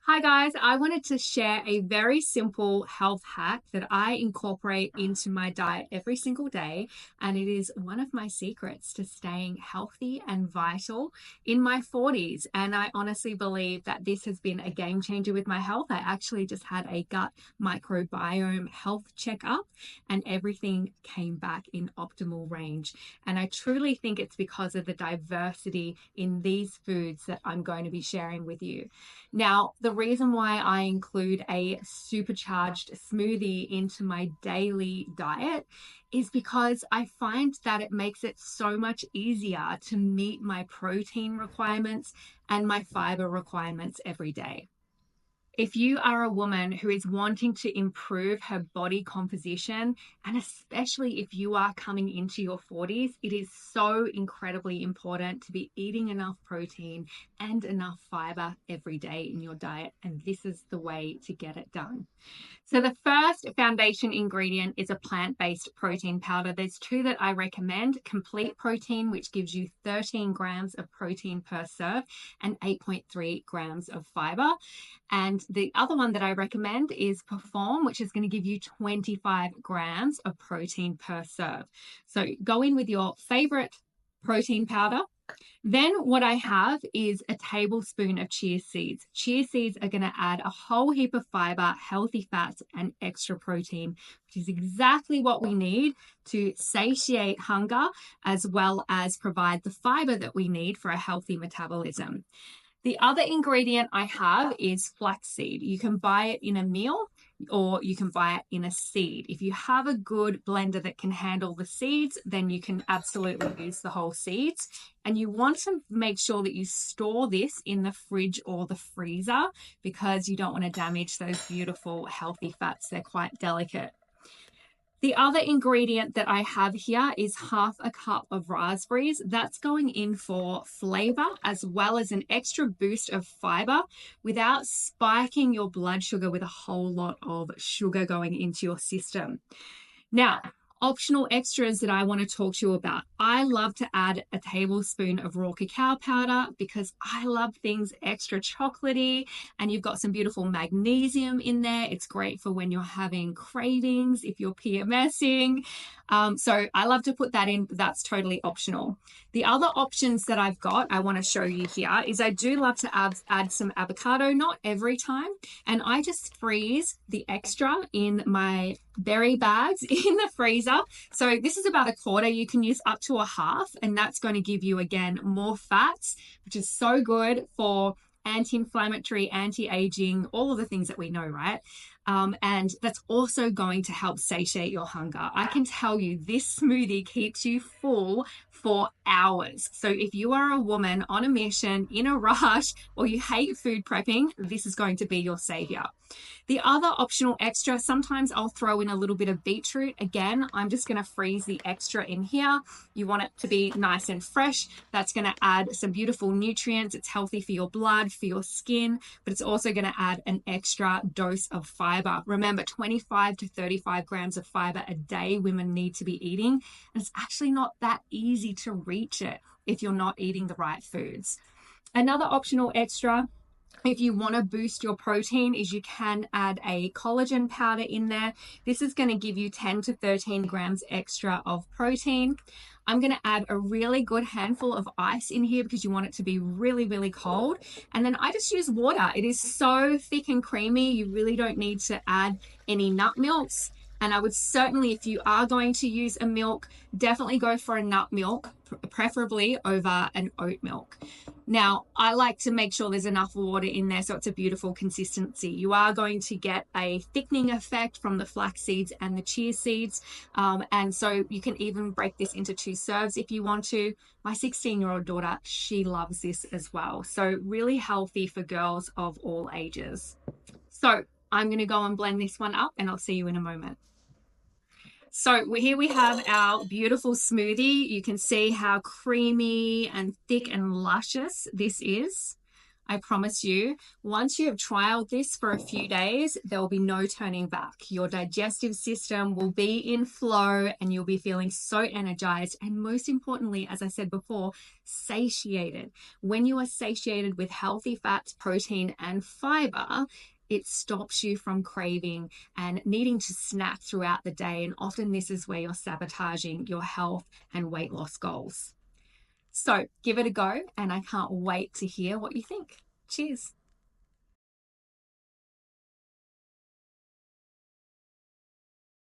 Hi guys, I wanted to share a very simple health hack that I incorporate into my diet every single day, and it is one of my secrets to staying healthy and vital in my 40s. And I honestly believe that this has been a game changer with my health. I actually just had a gut microbiome health checkup, and everything came back in optimal range. And I truly think it's because of the diversity in these foods that I'm going to be sharing with you. Now, the reason why I include a supercharged smoothie into my daily diet is because I find that it makes it so much easier to meet my protein requirements and my fiber requirements every day. If you are a woman who is wanting to improve her body composition, and especially if you are coming into your 40s, it is so incredibly important to be eating enough protein and enough fiber every day in your diet. And this is the way to get it done. So the first foundation ingredient is a plant-based protein powder. There's two that I recommend: Complete Protein, which gives you 13 grams of protein per serve and 8.3 grams of fiber. And the other one that I recommend is Perform, which is going to give you 25 grams of protein per serve. So go in with your favorite protein powder. Then what I have is a tablespoon of chia seeds. Chia seeds are going to add a whole heap of fiber, healthy fats, and extra protein, which is exactly what we need to satiate hunger, as well as provide the fiber that we need for a healthy metabolism. The other ingredient I have is flaxseed. You can buy it in a meal or you can buy it in a seed. If you have a good blender that can handle the seeds, then you can absolutely use the whole seeds. And you want to make sure that you store this in the fridge or the freezer because you don't want to damage those beautiful healthy fats. They're quite delicate. The other ingredient that I have here is half a cup of raspberries. That's going in for flavor as well as an extra boost of fiber without spiking your blood sugar with a whole lot of sugar going into your system. Now, optional extras that I want to talk to you about. I love to add a tablespoon of raw cacao powder because I love things extra chocolatey, and you've got some beautiful magnesium in there. It's great for when you're having cravings, if you're PMSing. So I love to put that in, but that's totally optional. The other options that I've got, I want to show you here, is I do love to add some avocado, not every time. And I just freeze the extra in my berry bags in the freezer. So this is about a quarter. You can use up to a half, and that's going to give you, again, more fats, which is so good for anti-inflammatory, anti-aging, all of the things that we know, right? And that's also going to help satiate your hunger. I can tell you this smoothie keeps you full for hours. So if you are a woman on a mission, in a rush, or you hate food prepping, this is going to be your savior. The other optional extra, sometimes I'll throw in a little bit of beetroot. Again, I'm just going to freeze the extra in here. You want it to be nice and fresh. That's going to add some beautiful nutrients. It's healthy for your blood, for your skin, but it's also going to add an extra dose of fiber. Remember, 25 to 35 grams of fiber a day women need to be eating. And it's actually not that easy to reach it if you're not eating the right foods. Another optional extra, if you want to boost your protein, is you can add a collagen powder in there. This is going to give you 10 to 13 grams extra of protein. I'm going to add a really good handful of ice in here because you want it to be really, really cold. And then I just use water. It is so thick and creamy. You really don't need to add any nut milks. And I would certainly, if you are going to use a milk, definitely go for a nut milk, preferably over an oat milk. Now, I like to make sure there's enough water in there so it's a beautiful consistency. You are going to get a thickening effect from the flax seeds and the chia seeds. And so you can even break this into 2 serves if you want to. My 16-year-old daughter, she loves this as well. So really healthy for girls of all ages. So I'm going to go and blend this one up, and I'll see you in a moment. So here we have our beautiful smoothie. You can see how creamy and thick and luscious this is. I promise you, once you have trialed this for a few days, there will be no turning back. Your digestive system will be in flow and you'll be feeling so energized. And most importantly, as I said before, satiated. When you are satiated with healthy fats, protein, and fiber, it stops you from craving and needing to snack throughout the day. And often this is where you're sabotaging your health and weight loss goals. So give it a go, and I can't wait to hear what you think. Cheers.